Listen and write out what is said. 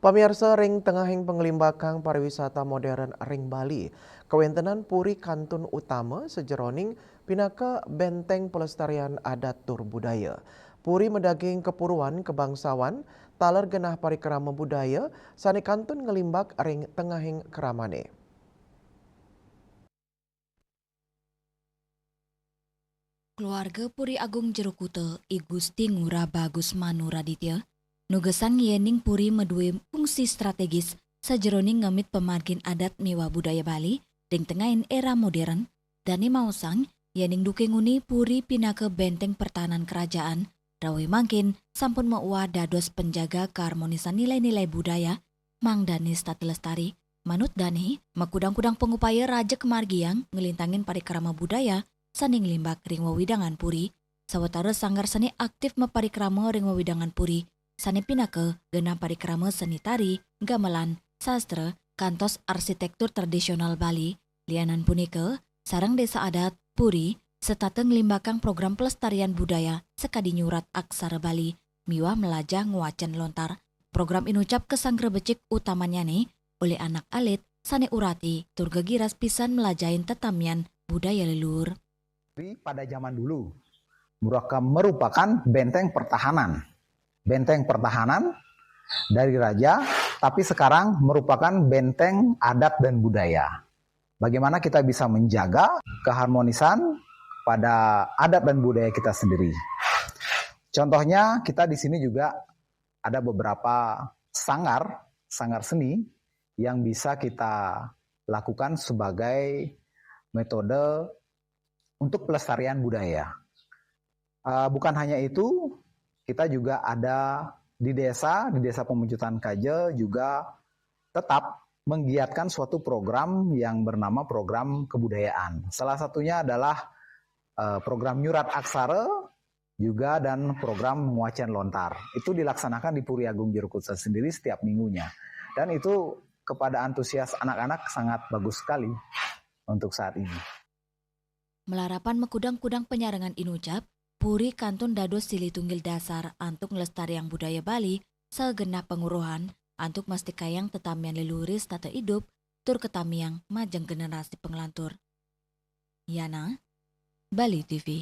Pamirsa ring tengahing pengelimbakang pariwisata modern ring Bali. Kawentenan Puri Kantun Utama sejeroning pinaka benteng pelestarian adat tur budaya. Puri medaging kepuruan kebangsawan taler genah parikrama budaya sani kantun ngelimbak ring tengahing keramane. Keluarga Puri Agung Jerukute I Gusti Ngurah Bagus Manu Raditya nugesan yening Puri medue fungsi strategis sajeroning ngemit pemargin adat miwa budaya Bali ding tengahin era modern dani mausang yening dukenguni Puri pinake benteng pertahanan kerajaan rawe mangkin sampun meuwa dados penjaga keharmonisan nilai-nilai budaya Mang Dani Stati Lestari manut Dani makudang-kudang pengupaya Raja Kemargiang ngelintangin parikrama budaya saning limbak ring wawidangan Puri, sawetara sanggar seni aktif maparikrama ring wawidangan Puri, sani pinake genah parikrama seni tari, gamelan, sastra, kantos arsitektur tradisional Bali, lianan punika, sarang desa adat, Puri, serta nglimbakang program pelestarian budaya sekadi nyurat aksara Bali, miwah melajah nguacan lontar, program inucap kesangger becik utamanya nih, oleh anak alit, sani urati, tur gegiras pisan melajahin tetamian budaya leluhur. Pada zaman dulu merupakan benteng pertahanan. Benteng pertahanan dari raja, tapi sekarang merupakan benteng adat dan budaya. Bagaimana kita bisa menjaga keharmonisan pada adat dan budaya kita sendiri. Contohnya kita di sini juga ada beberapa sanggar seni yang bisa kita lakukan sebagai metode untuk pelestarian budaya. Bukan hanya itu, kita juga ada di desa Pemuncutan Kaje juga tetap menggiatkan suatu program yang bernama program kebudayaan. Salah satunya adalah program Nyurat Aksara juga dan program Muacan Lontar. Itu dilaksanakan di Puri Agung Jerukute sendiri setiap minggunya. Dan itu kepada antusias anak-anak sangat bagus sekali untuk saat ini. Melarapan mekudang-kudang penyarengan inucap, Puri kantun dados silih tunggil dasar antuk ngelestariang budaya Bali segenap penguruhan antuk mastikayang tetamian leluhuris tata hidup tur ketamiang majeng generasi penglantur. Yana, Bali TV.